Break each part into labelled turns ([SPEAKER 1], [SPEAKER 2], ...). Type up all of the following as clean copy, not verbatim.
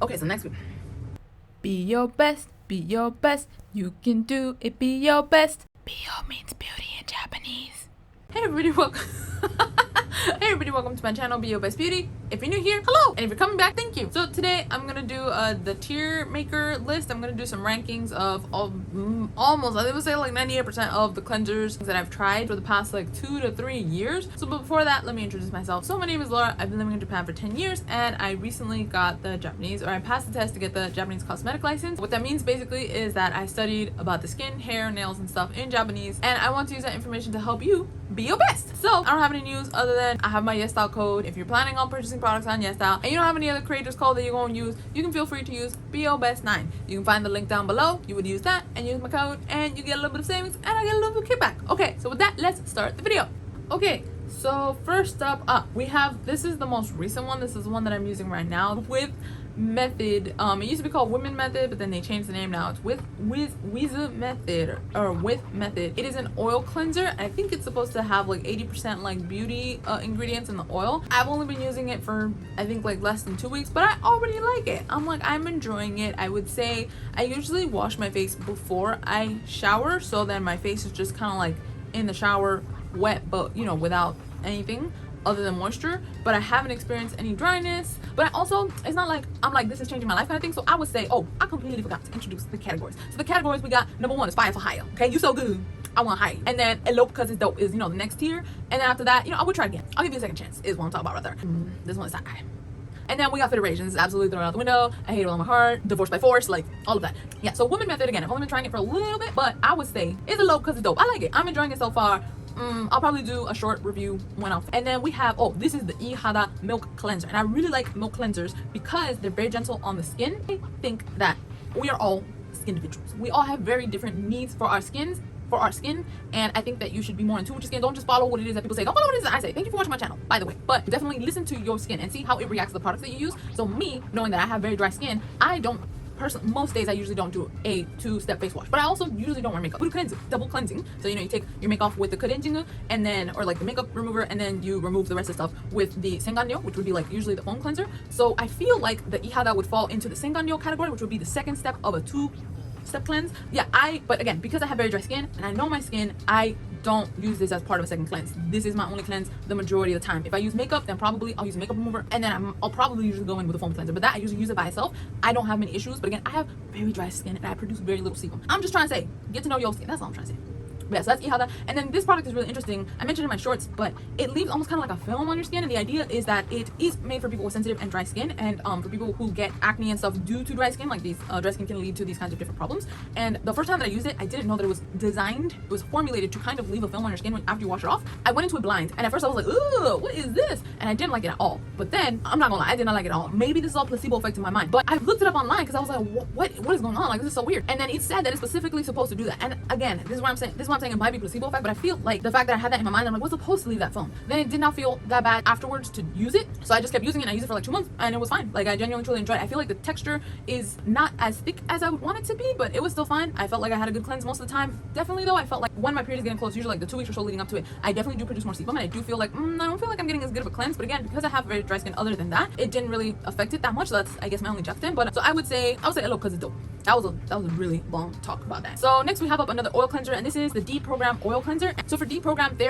[SPEAKER 1] Okay, so next week.
[SPEAKER 2] Be your best, you can do it, be your best. Bio means beauty in Japanese.
[SPEAKER 1] Hey everybody, welcome. Hey everybody, welcome to my channel, Bio Best Beauty. If you're new here, hello, and if you're coming back, thank you. So today I'm gonna do the tier maker list. I'm gonna do some rankings of almost, I would say like 98% of the cleansers that I've tried for the past like 2 to 3 years. So before that, let me introduce myself. So my name is Laura. I've been living in Japan for 10 years, and I recently got the Japanese, or I passed the test to get the Japanese cosmetic license. What that means basically is that I studied about the skin, hair, nails, and stuff in Japanese, and I want to use that information to help you be your best. So I don't have any news other than I have my YesStyle code. If you're planning on purchasing products on YesStyle and you don't have any other creators code that you're going to use, you can feel free to use BioBest9. You can find the link down below. You would use that and use my code, and you get a little bit of savings, and I get a little bit of kickback. Okay, so with that, let's start the video. Okay, so first up, we have, this is the most recent one. This is the one that I'm using right now with Method. It used to be called Women Method, but then they changed the name. Now it's with Method, or with Method. It is an oil cleanser. I think it's supposed to have like 80% like beauty ingredients in the oil. I've only been using it for I think like less than 2 weeks, but I already like it. I'm enjoying it. I would say I usually wash my face before I shower, so then my face is just kind of like in the shower wet, but you know, without anything other than moisture. But I haven't experienced any dryness. But I also, it's not like I'm like, this is changing my life kind of thing. So I would say, oh, I completely forgot to introduce the categories. So the categories we got, number 1 is fire for hire. Okay, you so good, I want hire. And then elope because it's dope is, you know, the next tier. And then after that, you know, I would try again. I'll give you a second chance is what I'm talking about right there. This one is side eye. And then we got federations, absolutely thrown out the window. I hate it with all my heart. Divorce by force, like all of that. Yeah, so Women Method, again, I've only been trying it for a little bit, but I would say it's a low because it's dope. I like it. I'm enjoying it so far. I'll probably do a short review when off. And then we have, oh, this is the IHADA milk cleanser. And I really like milk cleansers because they're very gentle on the skin. I think that we are all skin individuals. We all have very different needs for our skins. And I think that you should be more in tune with your skin. Don't just follow what it is that people say. Don't follow what it is that I say. Thank you for watching my channel, by the way. But definitely listen to your skin and see how it reacts to the products that you use. So me, knowing that I have very dry skin, I don't personally, most days I usually don't do a 2-step face wash, but I also usually don't wear makeup. Double cleansing. So you know, you take your makeup off with the Collagen and then, or like the makeup remover, and then you remove the rest of the stuff with the Senka, which would be like usually the foam cleanser. So I feel like the IHADA would fall into the Senka category, which would be the second step of a 2-step cleanse. Yeah, but again, because I have very dry skin and I know my skin, I don't use this as part of a second cleanse. This is my only cleanse the majority of the time. If I use makeup, then probably I'll use a makeup remover, and then I'll probably usually go in with a foam cleanser. But that I usually use it by itself. I don't have many issues, but again, I have very dry skin and I produce very little sebum. I'm just trying to say, get to know your skin. That's all I'm trying to say. But yeah, so that's IHADA. And then this product is really interesting. I mentioned in my shorts, but it leaves almost kind of like a film on your skin. And the idea is that it is made for people with sensitive and dry skin, and for people who get acne and stuff due to dry skin. Like these dry skin can lead to these kinds of different problems. And the first time that I used it, I didn't know that it was formulated to kind of leave a film on your skin after you wash it off. I went into it blind, and at first I was like, ooh, what is this? And I didn't like it at all. But then, I'm not gonna lie, I did not like it at all. Maybe this is all placebo effect in my mind, but I looked it up online because I was like, what is going on? Like, this is so weird. And then it said that it's specifically supposed to do that. And again, this is what I'm saying it might be placebo effect, but I feel like the fact that I had that in my mind, I'm like, what's supposed to leave that foam? Then it did not feel that bad afterwards to use it, so I just kept using it, and I used it for like 2 months, and it was fine. Like, I genuinely truly enjoyed it. I feel like the texture is not as thick as I would want it to be, but it was still fine. I felt like I had a good cleanse most of the time. Definitely though, I felt like when my period is getting close, usually like the 2 weeks or so leading up to it, I definitely do produce more sebum, and I do feel like I don't feel like I'm getting as good of a cleanse. But again, because I have very dry skin other than that, it didn't really affect it that much. So that's, I guess, my only juxtaposition. But so I would say hello because it's dope. That was a really long talk about that. So next we have up another oil cleanser, and this is the D Program oil cleanser. So for D Program, they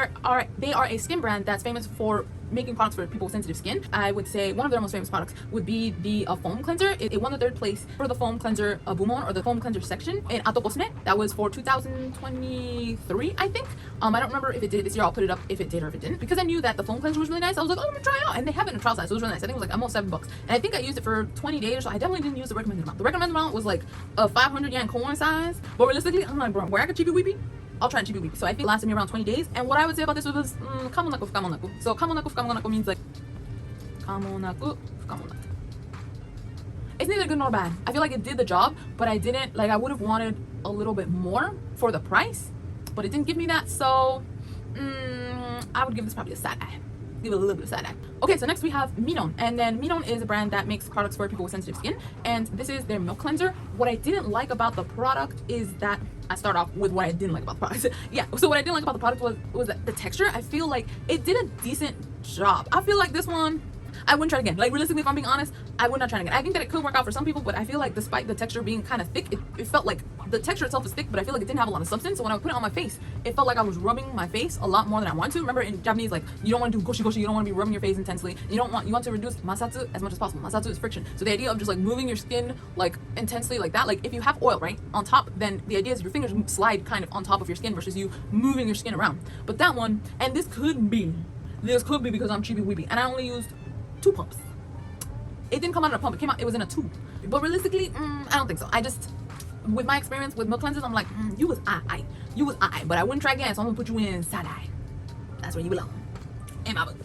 [SPEAKER 1] are a skin brand that's famous for making products for people with sensitive skin. I would say one of their most famous products would be the foam cleanser. It won the 3rd place for the foam cleanser Bumon, or the foam cleanser section in Ato Cosme. That was for 2023, I think. I don't remember if it did this year. I'll put it up if it did or if it didn't, because I knew that the foam cleanser was really nice. I was like, oh, I'm gonna try it out, and they have it in a trial size, so it was really nice. I think it was like almost $7, and I think I used it for 20 days or so. I definitely didn't use the recommended amount. The recommended amount was like a 500 yen coin size, but realistically, I'm like, bro, where I could chibi I'll try and chibi. So I think it lasted me around 20 days. And what I would say about this was kamonaku fukamonaku. So kamonaku fukamonaku means like kamonaku fukamonaku. It's neither good nor bad. I feel like it did the job, but I didn't, like, I would have wanted a little bit more for the price, but it didn't give me that. So I would give this probably a side eye. Give it a little bit of side eye. Okay, so next we have Minon, and then Minon is a brand that makes products for people with sensitive skin, and this is their milk cleanser. What I didn't like about the product is that I start off with what I didn't like about the product. Yeah, so what I didn't like about the product was that the texture. I feel like it did a decent job. I feel like this one I wouldn't try it again. Like realistically, if I'm being honest, I would not try it again. I think that it could work out for some people, but I feel like despite the texture being kind of thick, it felt like the texture itself is thick, but I feel like it didn't have a lot of substance. So when I put it on my face, it felt like I was rubbing my face a lot more than I want to. Remember in Japanese, like you don't want to do goshi goshi, you don't want to be rubbing your face intensely. You want to reduce masatsu as much as possible. Masatsu is friction. So the idea of just like moving your skin like intensely like that, like if you have oil right on top, then the idea is your fingers slide kind of on top of your skin versus you moving your skin around. But that one, and this could be because I'm cheapy weepy and I only used 2 pumps. It didn't come out in a pump, it was in a tube. But realistically, I don't think so. I just, with my experience with milk cleansers, I'm like, you was I, but I wouldn't try again, so I'm gonna put you in side eye. That's where you belong, in my book.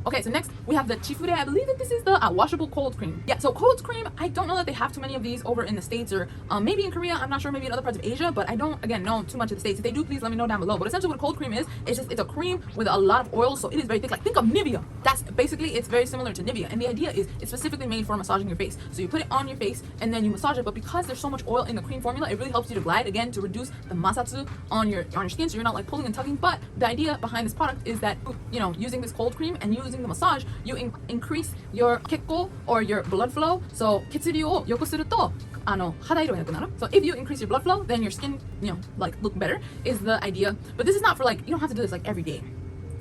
[SPEAKER 1] Okay, so next we have the Chifure. I believe that this is the washable cold cream. Yeah, so cold cream, I don't know that they have too many of these over in the States or maybe in Korea. I'm not sure, maybe in other parts of Asia, but I don't, again, know too much of the States. If they do, please let me know down below. But essentially what a cold cream is, it's a cream with a lot of oil, so it is very thick. Like think of Nivea. That's basically, it's very similar to Nivea. And the idea is it's specifically made for massaging your face. So you put it on your face and then you massage it, but because there's so much oil in the cream formula, it really helps you to glide, again, to reduce the masatsu on your skin, so you're not like pulling and tugging. But the idea behind this product is that, you know, using this cold cream and using the massage, you increase your kekko or your blood flow. So 血流を良くすると肌色が良くなる. So if you increase your blood flow, then your skin, you know, like look better is the idea. But this is not for like, you don't have to do this like every day.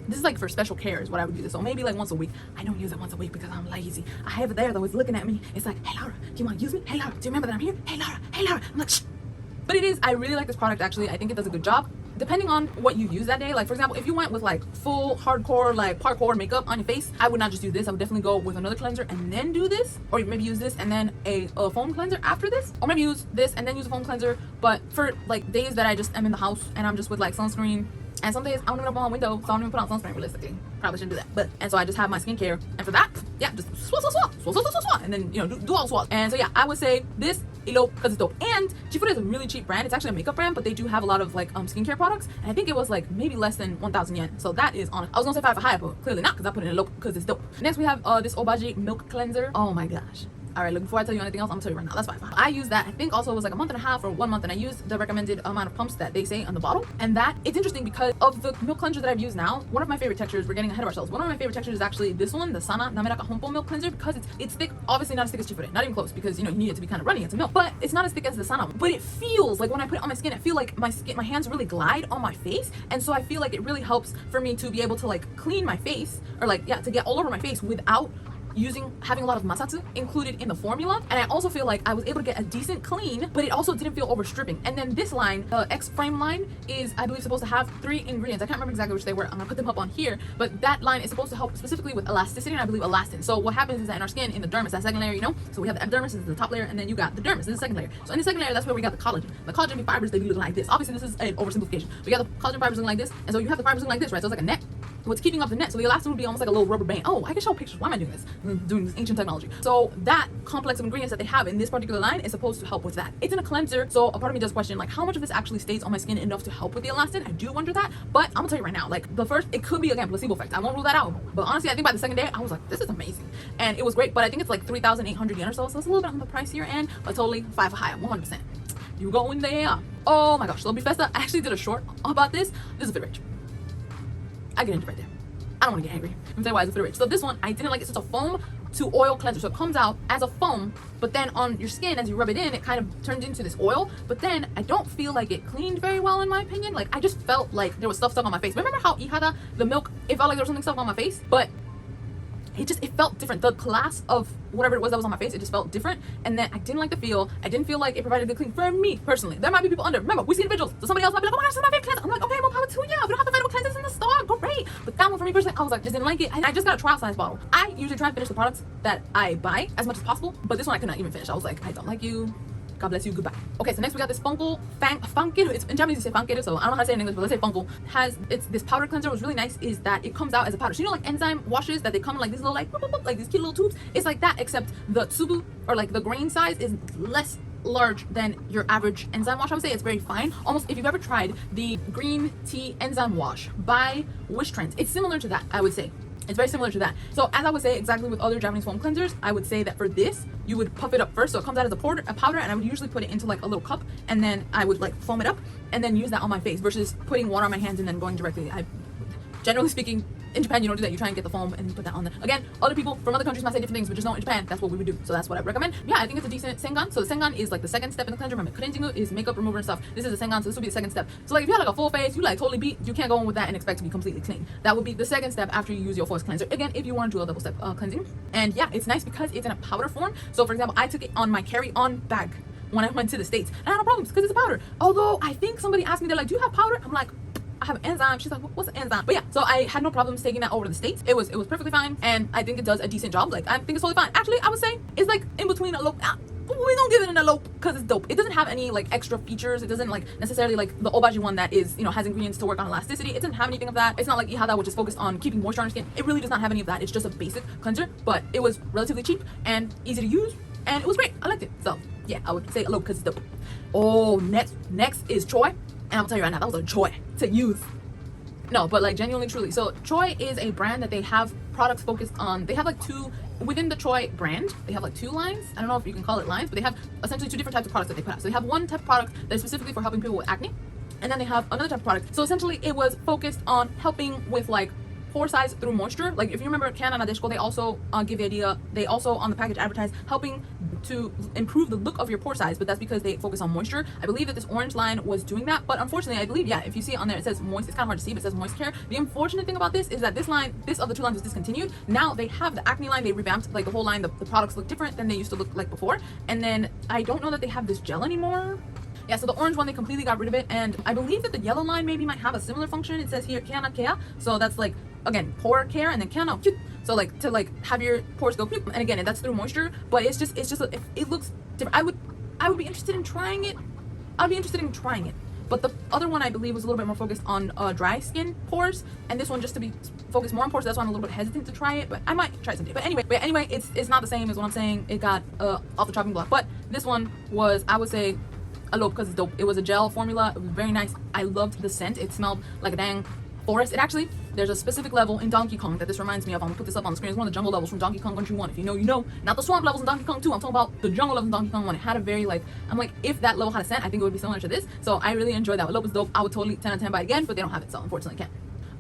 [SPEAKER 1] This is like for special care is what I would do this. So maybe like once a week. I don't use it once a week because I'm lazy. I have it there though. It's looking at me. It's like, hey Laura, do you want to use me? Hey Laura, do you remember that I'm here? Hey Laura, hey Laura. I'm like, shh. But it is, I really like this product actually. I think it does a good job. Depending on what you use that day, like for example, if you went with like full hardcore like parkour makeup on your face, I would not just do this. I would definitely go with another cleanser and then do this, or maybe use this and then a foam cleanser after this, or maybe use this and then use a foam cleanser. But for like days that I just am in the house and I'm just with like sunscreen, and some days I don't even open my window, so I don't even put on sunscreen realistically. Probably shouldn't do that. But, and so I just have my skincare, and for that, yeah, just swat, and then, you know, do all swats. And so yeah, I would say this, ilo, because it's dope. And Chifure is a really cheap brand. It's actually a makeup brand, but they do have a lot of like skincare products. And I think it was like maybe less than 1,000 yen. So that is honest. I was gonna say 5 for high, but clearly not, because I put it in low because it's dope. Next we have this Obagi milk cleanser. Oh my gosh. All right, look, before I tell you anything else, I'm gonna tell you right now. That's 5. I used that, I think also it was like a month and a half or 1 month, and I used the recommended amount of pumps that they say on the bottle. And that, it's interesting because of the milk cleanser that I've used now, one of my favorite textures, we're getting ahead of ourselves, one of my favorite textures is actually this one, the Sana Nameraka Honpo milk cleanser, because it's thick, obviously not as thick as Chifure, not even close, because you know, you need it to be kind of runny, it's a milk, but it's not as thick as the Sana. But it feels like when I put it on my skin, I feel like my hands really glide on my face, and so I feel like it really helps for me to be able to like clean my face, or like, yeah, to get all over my face without having a lot of masatsu included in the formula. And I also feel like I was able to get a decent clean, but it also didn't feel over stripping. And then this line, the X frame line, is I believe supposed to have 3 ingredients. I can't remember exactly which they were. I'm gonna put them up on here, but that line is supposed to help specifically with elasticity and I believe elastin. So what happens is that in our skin, in the dermis, that second layer, you know, so we have the epidermis, this is the top layer, and then you got the dermis, this is the second layer. So in the second layer, that's where we got the collagen. The collagen fibers, they be looking like this. Obviously this is an oversimplification. We got the collagen fibers looking like this, and so you have the fibers looking like this, right? So it's like a net. What's keeping up the net, so the elastin would be almost like a little rubber band. Oh, I can show pictures. Why am I doing this? I'm doing this ancient technology. So that complex of ingredients that they have in this particular line is supposed to help with that. It's in a cleanser, so a part of me does question like how much of this actually stays on my skin enough to help with the elastin. I do wonder that, but I'm gonna tell you right now, like the first, it could be again placebo effect. I won't rule that out, but honestly, I think by the second day, I was like, this is amazing, and it was great. But I think it's like 3,800 yen or so, so it's a little bit on the pricier end, but totally 5 for high, 100%. You go in there. Oh my gosh, so Bifesta, I actually did a short about this. This is fit rich. I get into it right there. I don't want to get angry. Let me tell you why it's fit rich. So this one, I didn't like it. So it's a foam to oil cleanser. So it comes out as a foam, but then on your skin, as you rub it in, it kind of turns into this oil. But then I don't feel like it cleaned very well in my opinion. Like I just felt like there was stuff stuck on my face. Remember how IHADA, the milk, it felt like there was something stuck on my face? But it felt different. The class of whatever it was that was on my face, it just felt different. And then I didn't like the feel. I didn't feel like it provided a good clean for me personally. There might be people under. Remember, we see individuals. So somebody else might be like, oh my gosh, this is my favorite cleanser. I'm like, okay, more power to you. If you don't have the favorite cleansers in the store, great. But that one for me personally, I was like, just didn't like it. And I just got a trial size bottle. I usually try and finish the products that I buy as much as possible. But this one I could not even finish. I was like, I don't like you. God bless you, goodbye. Okay, so next we got this FANCL, it's in Japanese you say FANCL, so I don't know how to say it in English, but let's say FANCL. It's this powder cleanser. What's really nice is that it comes out as a powder. So you know like Enzyme washes that they come in like these little like these cute little tubes? It's like that, except the tsubu, or like the grain size, is less large than your average Enzyme wash. I would say it's very fine. Almost, if you've ever tried the green tea Enzyme wash by Wish Trends, it's similar to that, I would say. It's very similar to that. So as I would say exactly with other Japanese foam cleansers, I would say that for this, you would puff it up first. So it comes out as a powder, and I would usually put it into like a little cup, and then I would like foam it up and then use that on my face versus putting water on my hands and then going directly. Generally speaking, in Japan, you don't do that. You try and get the foam and put that on there. Again, other people from other countries might say different things, but just know in Japan, that's what we would do. So that's what I recommend. Yeah, I think it's a decent Sengan. So the Sengan is like the second step in the cleanser. Remember, cleansing is makeup remover and stuff. This is a Sengan, so this would be the second step. So like if you had like a full face, you like totally beat, you can't go in with that and expect to be completely clean. That would be the second step after you use your first cleanser. Again, if you want to do a double step cleansing. And yeah, it's nice because it's in a powder form. So for example, I took it on my carry-on bag when I went to the States. And I had no problems because it's a powder. Although I think somebody asked me, they're like, do you have powder? I'm like, I have Enzyme. She's like, what's an Enzyme? But yeah, so I had no problems taking that over to the States. It was perfectly fine, and I think it does a decent job. Like, I think it's totally fine. Actually, I would say it's like in between a lope. We don't give it an elope because it's dope. It doesn't have any like extra features. It doesn't like necessarily like the Obagi one that is, you know, has ingredients to work on elasticity. It doesn't have anything of that. It's not like IHADA, which is focused on keeping moisture on your skin. It really does not have any of that. It's just a basic cleanser, but it was relatively cheap and easy to use, and it was great. I liked it. So yeah, I would say elope because it's dope. Oh, next is CHOI, and I'll tell you right now, that was a joy to use. No, but like genuinely, truly. So CHOI is a brand that they have products focused on. They have like two within the CHOI brand. They have like two lines. I don't know if you can call it lines, but they have essentially two different types of products that they put out. So they have one type of product that is specifically for helping people with acne, and then they have another type of product. So essentially, it was focused on helping with like pore size through moisture. Like if you remember Canada Nadeshko, they also give the idea, they also on the package advertise helping to improve the look of your pore size, but that's because they focus on moisture. I believe that this orange line was doing that, but unfortunately I believe, yeah, if you see it on there, it says moist. It's kind of hard to see, but it says moist care. The unfortunate thing about this is that this of the two lines was discontinued. Now they have the acne line. They revamped like the whole line. The products look different than they used to look like before, and then I don't know that they have this gel anymore. Yeah, so the orange one, they completely got rid of it, and I believe that the yellow line maybe might have a similar function. It says here Kiana Kea, so that's like, again, pore care, and then Kiana, so like to like have your pores go, and again, that's through moisture, but it looks different. I would be interested in trying it. I'd be interested in trying it. But the other one I believe was a little bit more focused on dry skin pores, and this one just to be focused more on pores. That's why I'm a little bit hesitant to try it, but I might try it someday. But anyway, it's not the same as what I'm saying. It got off the chopping block, but this one was, I would say, a lope because it's dope. It was a gel formula. It was very nice. I loved the scent. It smelled like a dang forest. It actually, there's a specific level in Donkey Kong that this reminds me of. I'm gonna put this up on the screen. It's one of the jungle levels from Donkey Kong Country 1. If you know, you know. Not the swamp levels in Donkey Kong 2. I'm talking about the jungle levels in Donkey Kong 1. It had a very like, I'm like, if that level had a scent, I think it would be similar to this. So I really enjoyed that. Lope is dope. I would totally 10 out of 10 buy it again, but they don't have it, so unfortunately can't.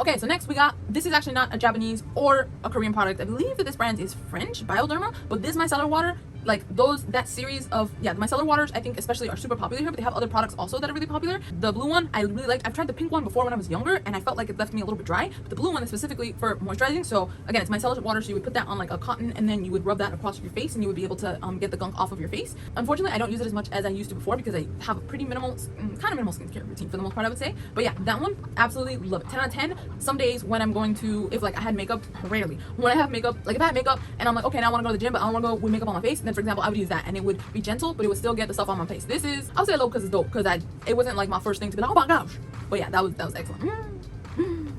[SPEAKER 1] Okay, so next we got, this is actually not a Japanese or a Korean product. I believe that this brand is French, Bioderma, but this micellar water, like that series of, yeah, the micellar waters, I think especially are super popular here, but they have other products also that are really popular. The blue one, I really liked. I've tried the pink one before when I was younger, and I felt like it left me a little bit dry, but the blue one is specifically for moisturizing. So again, it's micellar water, so you would put that on like a cotton, and then you would rub that across your face, and you would be able to get the gunk off of your face. Unfortunately, I don't use it as much as I used to before because I have a pretty minimal, kind of minimal skincare routine for the most part, I would say. But yeah, that one, absolutely love it. 10 out of 10. Some days when I'm going to, if like I had makeup, rarely, when I have makeup, like if I had makeup and I'm like, okay, now I want to go to the gym, but I don't want to go with makeup on my face, then for example, I would use that, and it would be gentle, but it would still get the stuff on my face. This is, I'll say low because it's dope, because it wasn't like my first thing to be like, oh my gosh. But yeah, that was excellent. I'm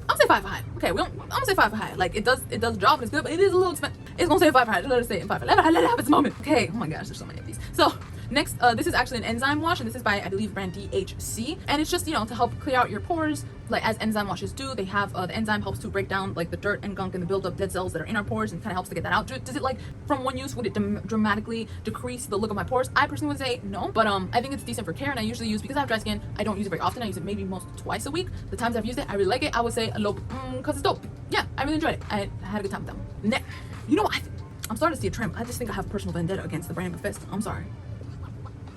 [SPEAKER 1] gonna say 5 for high. Okay, I'm gonna say 5 for high. Like it does the job, and it's good, but it is a little expensive. It's gonna say 5 for high. Let us say 5 for high. Let it have its moment. Okay. Oh my gosh, there's so many of these. So next, this is actually an enzyme wash, and this is by, I believe, brand DHC, and it's just, you know, to help clear out your pores, like as enzyme washes do. They have the enzyme helps to break down like the dirt and gunk and the build up dead cells that are in our pores, and kind of helps to get that out. Does it like from one use, would it dramatically decrease the look of my pores? I personally would say no, but I think it's decent for care, and I usually use, because I have dry skin, I don't use it very often. I use it maybe most twice a week. The times I've used it, I really like it. I would say a low because it's dope. Yeah, I really enjoyed it. I had a good time with them. You know what? I'm starting to see a trend. I just think I have a personal vendetta against the brand Bifesta. I'm sorry,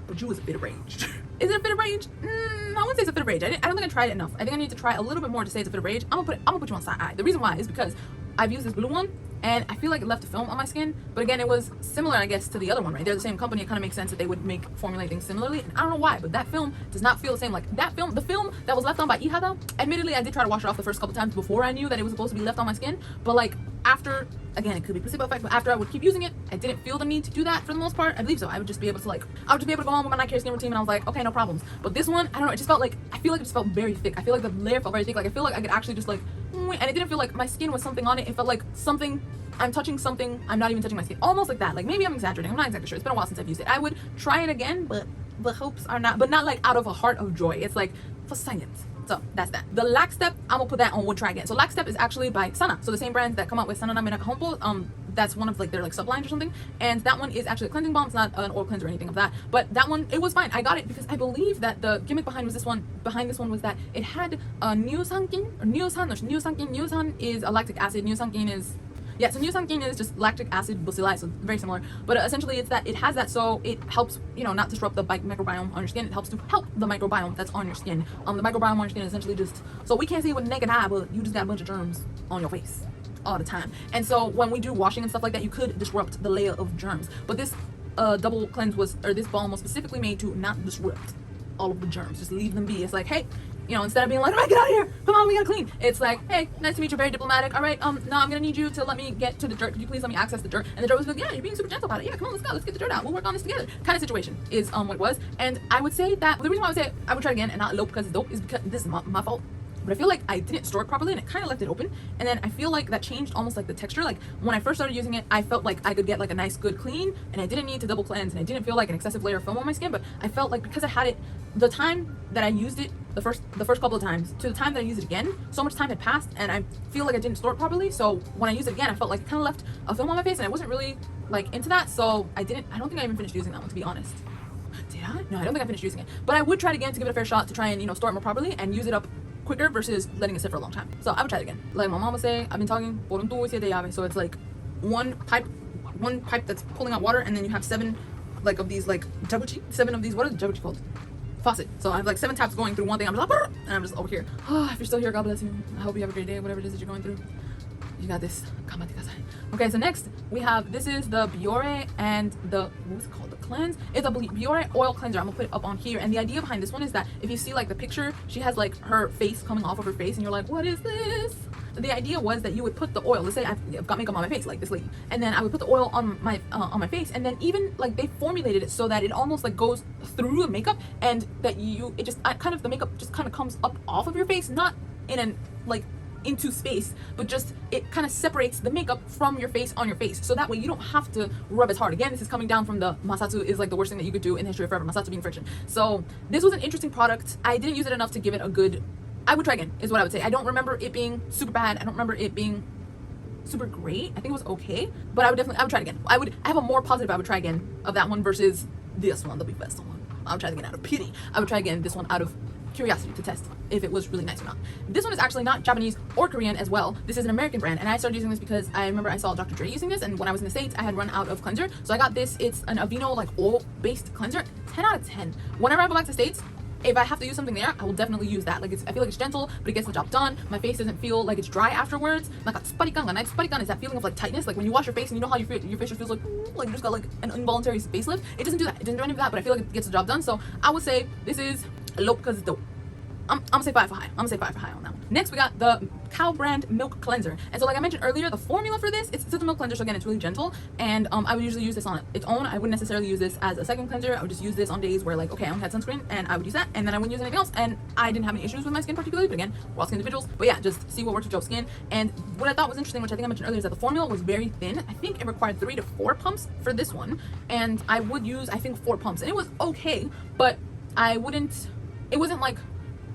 [SPEAKER 1] but you was a bit of rage. Is it a fit of rage? I wouldn't say it's a fit of rage. I don't think I tried it enough. I think I need to try a little bit more to say it's a fit of rage. I'm gonna put you on side eye. The reason why is because I've used this blue one, and I feel like it left a film on my skin, but again, it was similar, I guess, to the other one, right? They're the same company. It kind of makes sense that they would formulate things similarly, and I don't know why, but that film does not feel the same. Like that film, the film that was left on by IHADA, admittedly, I did try to wash it off the first couple times before I knew that it was supposed to be left on my skin, but like after, again, it could be placebo effect, but after I would keep using it, I didn't feel the need to do that for the most part. I believe so. I would just be able to go on with my night care skin routine, and I was like, okay, no problems. But this one, I don't know, it just felt like, I feel like it just felt very thick. I feel like the layer felt very thick. Like I feel like I could actually just like, and it didn't feel like my skin was something on it. It felt like something, I'm touching something, I'm not even touching my skin. Almost like that. Like maybe I'm exaggerating. I'm not exactly sure. It's been a while since I've used it. I would try it again, but the hopes are not, but not like out of a heart of joy. It's like for science. So that's that. The Lact step, I'm gonna put that on would try again. So Lact step is actually by Sana. So the same brands that come out with Sana, Nameraka, Honpo, that's one of like their like sublines or something, and that one is actually a cleansing balm. It's not an oil cleanser or anything of that, but that one, it was fine. I got it because I believe that the gimmick behind this one was that it had neosankin or neosankin. Neosan is a lactic acid. Neosankin is, yeah, so neosankin is just lactic acid bacilli, so very similar. But essentially, it's that it has that, so it helps, you know, not disrupt the microbiome on your skin. It helps to help the microbiome that's on your skin. The microbiome on your skin is essentially just, so we can't see it with the naked eye, but you just got a bunch of germs on your face all the time. And so when we do washing and stuff like that, you could disrupt the layer of germs. But this double cleanse was, or this balm was specifically made to not disrupt all of the germs. Just leave them be. It's like, hey, you know, instead of being like, all right, get out of here, come on, we gotta clean. It's like, hey, nice to meet you, very diplomatic. All right, now I'm gonna need you to let me get to the dirt. Could you please let me access the dirt? And the dirt was like, yeah, you're being super gentle about it. Yeah, come on, let's go, let's get the dirt out. We'll work on this together. Kind of situation is what it was. And I would say that the reason why I would say I would try it again and not elope because it's dope is because this is my fault. But I feel like I didn't store it properly and it kind of left it open. And then I feel like that changed almost like the texture. Like when I first started using it, I felt like I could get like a nice good clean and I didn't need to double cleanse and I didn't feel like an excessive layer of film on my skin. But I felt like because I had it, the time that I used it, the first couple of times to the time that I used it again, so much time had passed and I feel like I didn't store it properly. So when I used it again, I felt like it kind of left a film on my face and I wasn't really like into that. So I don't think I even finished using that one, to be honest. Did I? No, I don't think I finished using it. But I would try it again to give it a fair shot to try and, you know, store it more properly and use it up quicker versus letting it sit for a long time. So I would try it again. Like my mom would say, I've been talking, so it's like one pipe that's pulling out water and then you have 7 like of these like jbeauty, 7 of these, what are the jbeauty called? Faucet. So I have like 7 taps going through one thing. I'm just like, and I'm just over here. Oh, if you're still here, God bless you. I hope you have a great day, whatever it is that you're going through. You got this. Okay, so next we have, this is the Biore and the, what's it called? The cleanse. It's a Biore oil cleanser. I'm gonna put it up on here. And the idea behind this one is that if you see like the picture, she has like her face coming off of her face and you're like, what is this? The idea was that you would put the oil, let's say I've got makeup on my face like this lady, and then I would put the oil on my face, and then even like they formulated it so that it almost like goes through the makeup and that the makeup just kind of comes up off of your face, not in an like into space, but just it kind of separates the makeup from your face on your face, so that way you don't have to rub as hard. Again, this is coming down from the masatsu is like the worst thing that you could do in the history of forever, masatsu being friction. So this was an interesting product. I didn't use it enough to give it a good, I would try again is what I would say. I don't remember it being super bad. I don't remember it being super great. I think it was okay, but I would try it again. I have a more positive I would try again of that one versus this one, the Bifesta one. I would try it again out of pity. I would try again this one out of curiosity to test if it was really nice or not. This one is actually not Japanese or Korean as well. This is an American brand, and I started using this because I remember I saw Dr. Dre using this, and when I was in the States, I had run out of cleanser, so I got this. It's an Aveeno like oil-based cleanser. 10 out of 10. Whenever I go back to the States, if I have to use something there, I will definitely use that. Like I feel like it's gentle, but it gets the job done. My face doesn't feel like it's dry afterwards. Like a sparikan is that feeling of like tightness, like when you wash your face and you know how your face just feels like you just got like an involuntary facelift. It doesn't do that. It doesn't do any of that, but I feel like it gets the job done. So I would say this is low because it's dope. I'm gonna say 5 for high. I'm gonna say 5 for high on that one. Next, we got the Cow brand milk cleanser. And so like I mentioned earlier, the formula for this, it's a milk cleanser, so again, it's really gentle. And I would usually use this on its own. I wouldn't necessarily use this as a second cleanser. I would just use this on days where like, okay, I only had sunscreen, and I would use that, and then I wouldn't use anything else. And I didn't have any issues with my skin particularly, but again, we're all skin individuals. But yeah, just see what works with your skin. And what I thought was interesting, which I think I mentioned earlier, is that the formula was very thin. I think it required 3 to 4 pumps for this one. And I would use, I think, 4 pumps. And it was okay, but it wasn't like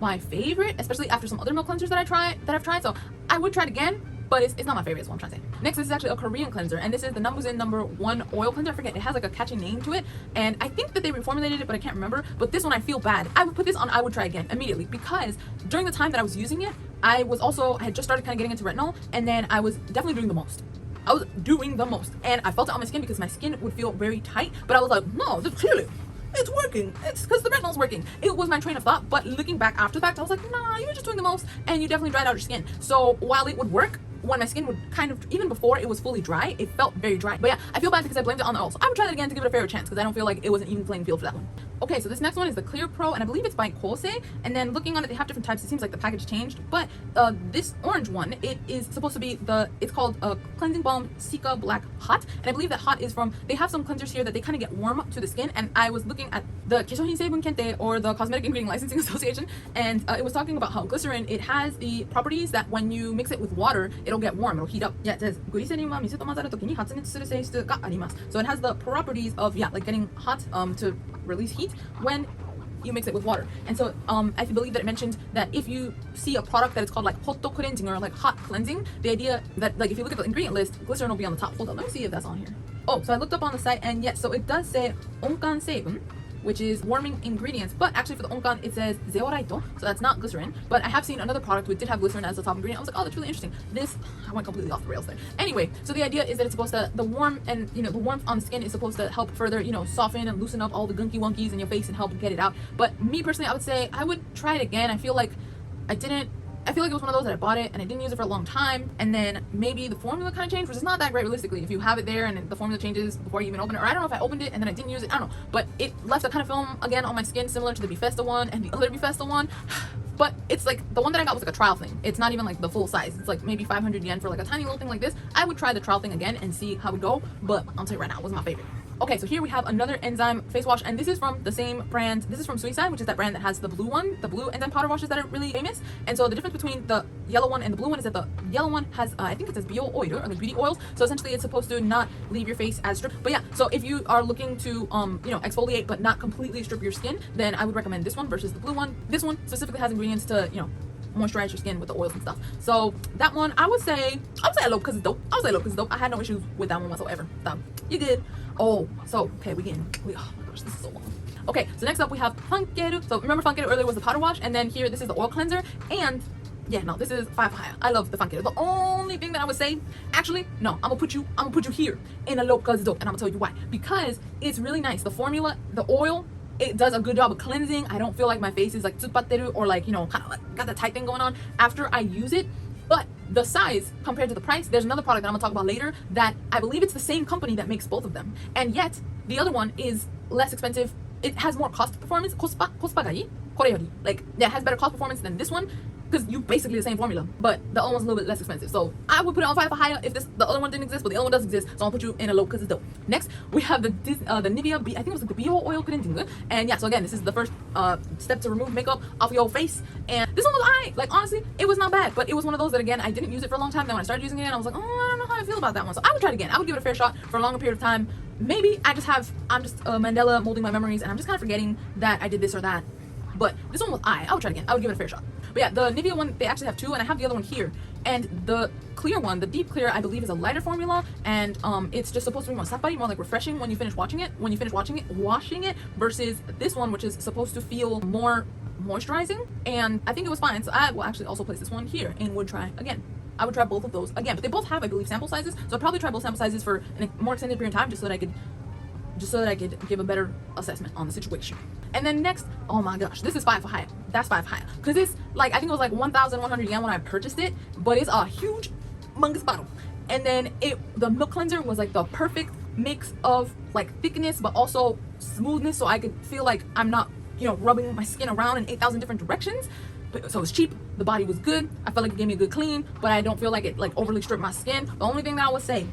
[SPEAKER 1] my favorite, especially after some other milk cleansers that I've tried. So I would try it again, but it's not my favorite is what I'm trying to say. Next, this is actually a Korean cleanser, and this is the Numbuzin #1 oil cleanser. I forget, it has like a catchy name to it, and I think that they reformulated it, but I can't remember. But this one I feel bad. I would put this on I would try again immediately, because during the time that I was using it, I had just started kind of getting into retinol, and then I was definitely doing the most. And I felt it on my skin because my skin would feel very tight, but I was like, no, this clearly it's working. It's because the retinol's working. It was my train of thought, but looking back after the fact, I was like, nah, you were just doing the most, and you definitely dried out your skin. So while it would work, when my skin would kind of, even before it was fully dry, it felt very dry. But yeah, I feel bad because I blamed it on the oil. So I would try that again to give it a fair chance, because I don't feel like it was an even playing field for that one. Okay, so this next one is the Clear Pro, and I believe it's by Kosei. And then looking on it, they have different types. It seems like the package changed, but this orange one, it is supposed to be it's called Cleansing Balm Sika Black Hot. And I believe that hot is from, they have some cleansers here that they kind of get warm to the skin. And I was looking at the Kishohin Seibun Kente, or the Cosmetic Ingredient Licensing Association, and it was talking about how glycerin, it has the properties that when you mix it with water, it'll get warm, it'll heat up. Yeah, it says glycerin wa misu to mazaru toki ni hatsunetsu suru seishitsu ga arimasu. So it has the properties of, yeah, like getting hot to release heat when you mix it with water. And so I believe that it mentioned that if you see a product that is called like hotto cleansing or like hot cleansing, the idea that like if you look at the ingredient list, glycerin will be on the top. Hold on, let me see if that's on here. Oh, so I looked up on the site, and yes, so it does say onkan seibun, which is warming ingredients, but actually for the onkan it says zeoraito, so that's not glycerin. But I have seen another product which did have glycerin as the top ingredient. I was like, oh, that's really interesting. This, I went completely off the rails there. Anyway, so the idea is that it's supposed to, the warm and, you know, the warmth on the skin is supposed to help further, you know, soften and loosen up all the gunky wunkies in your face and help get it out. But me personally, I would say I would try it again. I feel like it was one of those that I bought it and I didn't use it for a long time, and then maybe the formula kind of changed, which is not that great realistically. If you have it there and the formula changes before you even open it, or I don't know if I opened it and then I didn't use it, I don't know. But it left a kind of film again on my skin similar to the Bifesta one and the other Bifesta one. But it's like, the one that I got was like a trial thing. It's not even like the full size. It's like maybe 500 yen for like a tiny little thing like this. I would try the trial thing again and see how it would go, but I'll tell you right now, it wasn't my favorite. Okay, so here we have another Enzyme face wash, and this is from the same brand. This is from Suisai, which is that brand that has the blue one, the blue Enzyme powder washes that are really famous. And so the difference between the yellow one and the blue one is that the yellow one has, I think it says bio oil, or the beauty oils. So essentially it's supposed to not leave your face as stripped. But yeah, so if you are looking to, you know, exfoliate but not completely strip your skin, then I would recommend this one versus the blue one. This one specifically has ingredients to, you know, moisturize your skin with the oils and stuff. So that one, I would say I love because it's dope. I had no issues with that one whatsoever. So you good. Oh, so okay, oh my gosh, this is so long. Okay, so next up we have FANCL. So remember FANCL earlier was the powder wash, and then here this is the oil cleanser. And yeah, no, this is 5 high. I love the FANCL. The only thing that I would say, actually, no, I'm gonna put you here in a low because it's dope, and I'm gonna tell you why. Because it's really nice. The formula, the oil, it does a good job of cleansing. I don't feel like my face is like tsupateru or like, you know, kind of like got that tight thing going on after I use it. But the size compared to the price, there's another product that I'm gonna talk about later that I believe it's the same company that makes both of them, and yet the other one is less expensive. It has more cost performance, like, yeah, it has better cost performance than this one, because you basically the same formula, but the other one's a little bit less expensive. So I would put it on 5 for higher if the other one didn't exist, but the other one does exist, so I'll put you in a low because it's dope. Next, we have the Nivea, I think it was like the Bio oil cleansing, and yeah, so again, this is the first step to remove makeup off your face, and this one was alright. Like, honestly, it was not bad, but it was one of those that, again, I didn't use it for a long time. Then when I started using it, I was like, oh, I don't know how I feel about that one, so I would try it again. I would give it a fair shot for a longer period of time. Maybe I'm just Mandela molding my memories, and I'm just kind of forgetting that I did this or that. But this one was I would try it again. I would give it a fair shot. But yeah, the Nivea one, they actually have two, and I have the other one here. And the clear one, the deep clear, I believe is a lighter formula, and it's just supposed to be more sapari, more like refreshing when you finish washing it, versus this one, which is supposed to feel more moisturizing. And I think it was fine, so I will actually also place this one here and would try again. I would try both of those again, but they both have, I believe, sample sizes, so I'd probably try both sample sizes for a more extended period of time, just so that I could give a better assessment on the situation. And then next, oh my gosh, this is 5 for higher. That's 5 higher, because it's like, I think it was like 1,100 yen when I purchased it, but it's a huge humongous bottle. And then the milk cleanser was like the perfect mix of like thickness but also smoothness, so I could feel like I'm not, you know, rubbing my skin around in 8,000 different directions. So it's cheap, the body was good, I felt like it gave me a good clean, but I don't feel like it like overly stripped my skin. The only thing that I would say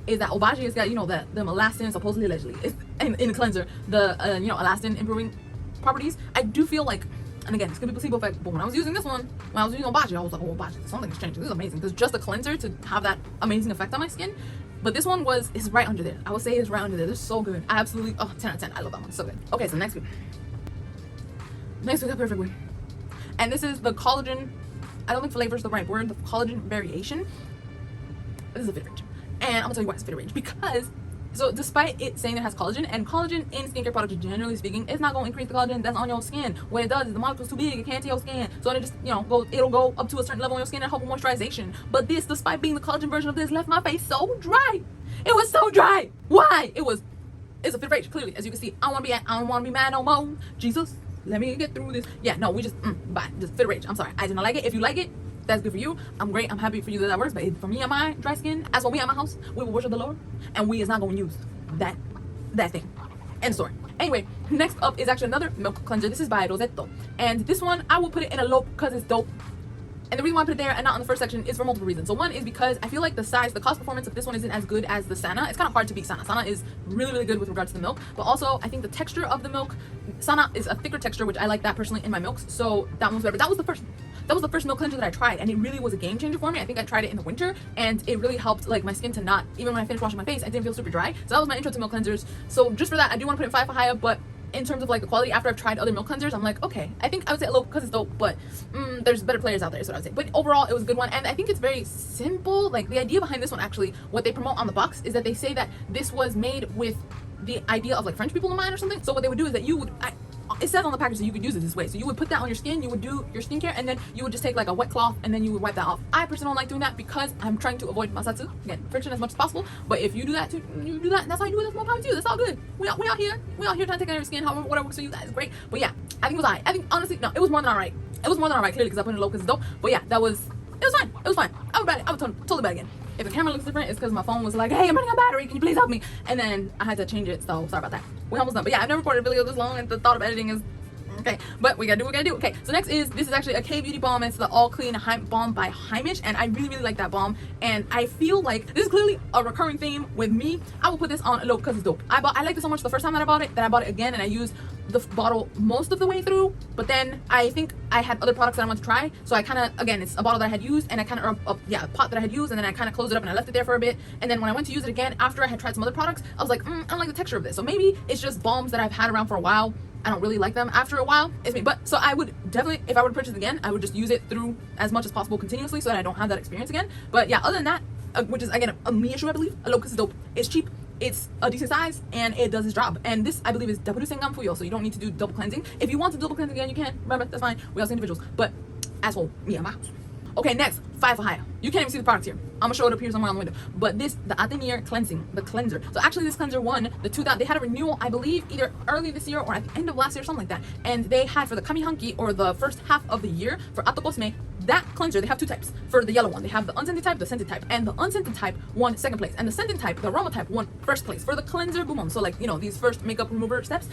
[SPEAKER 1] is that Obagi has got, you know, the elastin, supposedly, allegedly, in the cleanser, the you know, elastin improving properties. I do feel like, and again, it's gonna be placebo effect, but when I was using this one, when I was using Obagi, I was like, oh, Obagi, something's changed. This is amazing. There's just a cleanser to have that amazing effect on my skin. But this one is right under there. I would say it's right under there. This is so good. I absolutely, 10 out of 10. I love that one. So good. Okay, so next we got Perfect Way. And this is the collagen, I don't think flavor is the right word, the collagen variation. This is a fit range. And I'm gonna tell you why it's fit range, because so despite it saying it has collagen, and collagen in skincare products generally speaking is not going to increase the collagen that's on your skin. What it does is the molecule's too big, it can't take your skin, so it just, you know, it'll go up to a certain level on your skin and help with moisturization. But this, despite being the collagen version of this, left my face so dry. It was so dry. Why? It's a fit range, clearly, as you can see. I don't want to be mad no more. Jesus, let me get through this. Yeah, no, we just bye, just fit range. I'm sorry, I did not like it. If you like it, that's good for you. I'm great. I'm happy for you that works. But for me and my dry skin, as when we at my house, we will worship the Lord, and we is not going to use that thing. End story. Anyway, next up is actually another milk cleanser. This is by Rosette, and this one I will put it in a low because it's dope. And the reason why I put it there and not on the first section is for multiple reasons. So one is because I feel like the cost performance of this one isn't as good as the Sana. It's kind of hard to beat Sana. Sana is really, really good with regards to the milk, but also I think the texture of the milk, Sana is a thicker texture, which I like that personally in my milks. So that one's better. But that was the first milk cleanser that I tried, and it really was a game changer for me. I think I tried it in the winter, and it really helped like my skin to not, even when I finished washing my face, I didn't feel super dry. So that was my intro to milk cleansers. So just for that, I do want to put it 5 for higher, but in terms of like the quality, after I've tried other milk cleansers, I'm like, okay, I think I would say low because it's dope, but there's better players out there, is what I would say. But overall, it was a good one, and I think it's very simple. Like the idea behind this one, actually, what they promote on the box is that they say that this was made with the idea of like French people in mind or something. So what they would do is that you would, it says on the package that you could use it this way. So you would put that on your skin, you would do your skincare, and then you would just take like a wet cloth and then you would wipe that off. I personally don't like doing that because I'm trying to avoid masatsu, again, friction as much as possible. But if you do that too, you do that, and that's how you do it, that's more power to you. That's all good. We out here trying to take care of your skin, however, whatever works for you, that is great. But yeah, I think it was alright. I think honestly, no, it was more than alright. It was more than alright, clearly, because I put it low because it's dope. But yeah, it was fine. It was fine. I would buy it. I would totally buy it again. If the camera looks different, it's because my phone was like, hey, I'm running out of battery, can you please help me? And then I had to change it, so sorry about that. We're almost done. But yeah, I've never recorded a video this long, and the thought of editing is okay, but we gotta do what we gotta do. Okay, so next is, this is actually a K-Beauty balm. It's the All Clean Balm by Heimish, and I really like that balm, and I feel like this is clearly a recurring theme with me. I will put this on low because it's dope. I liked it so much the first time that I bought it again, and I used the bottle most of the way through, but then I think I had other products that I wanted to try, so I kind of, again, it's a bottle that I had used, and I kind of, a pot that I had used, and then I kind of closed it up and I left it there for a bit, and then when I went to use it again after I had tried some other products, I was like, I don't like the texture of this. So maybe it's just balms that I've had around for a while. I don't really like them after a while. It's me. But so I would definitely, if I were to purchase it again, I would just use it through as much as possible continuously so that I don't have that experience again. But yeah, other than that, which is again a me issue, I believe. A low because it's dope. It's cheap. It's a decent size, and it does its job. And this, I believe, is double Senka fuyo, so you don't need to do double cleansing. If you want to double cleanse again, you can. Remember, that's fine. We all see individuals. But asshole, me at my house. Okay, next, 5 for higher. You can't even see the product here. I'm gonna show it up here somewhere on the window. But this, the Atenir cleansing, the cleanser. So actually, this cleanser won the 2000. They had a renewal, I believe, either early this year or at the end of last year, something like that. And they had for the Kamihanki, or the first half of the year for Atokosme, that cleanser. They have 2 types. For the yellow one, they have the unscented type, the scented type, and the unscented type won 2nd place, and the scented type, the aroma type, won 1st place for the cleanser boom. So like, you know, these first makeup remover steps.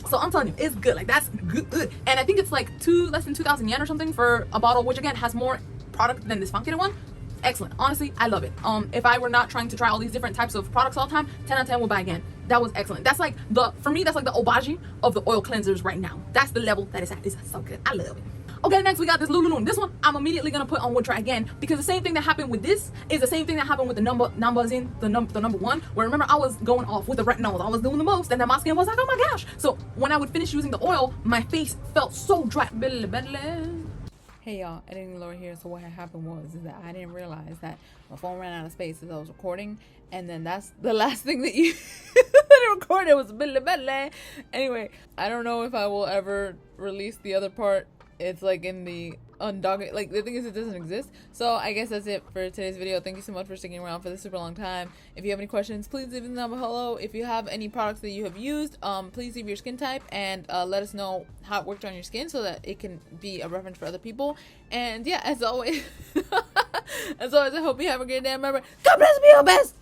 [SPEAKER 1] So I'm telling you, it's good. Like, that's good. And I think it's like less than 2,000 yen or something for a bottle, which again has more product than this FANCL one. Excellent. Honestly, I love it. If I were not trying to try all these different types of products all the time, 10 out of 10 would buy again. That was excellent. That's like for me, that's like the Obagi of the oil cleansers right now. That's the level that it's at. It's so good. I love it. Okay, next we got this Lululun. This one I'm immediately gonna put on wood try again, because the same thing that happened with this is the same thing that happened with the Numbuzin, the number one, where remember I was going off with the retinols. I was doing the most, and then my skin was like, oh my gosh. So when I would finish using the oil, my face felt so dry.
[SPEAKER 2] Hey y'all, editing lower here. So what had happened was that I didn't realize that my phone ran out of space as I was recording, and then that's the last thing that you that I recorded was anyway. I don't know if I will ever release the other part. It's like in the undocumented, like the thing is it doesn't exist. So I guess that's it for today's video. Thank you so much for sticking around for this super long time. If you have any questions, please leave them down below. If you have any products that you have used, please leave your skin type and let us know how it worked on your skin so that it can be a reference for other people. And yeah, as always, I hope you have a great day. Remember, God bless, be your best.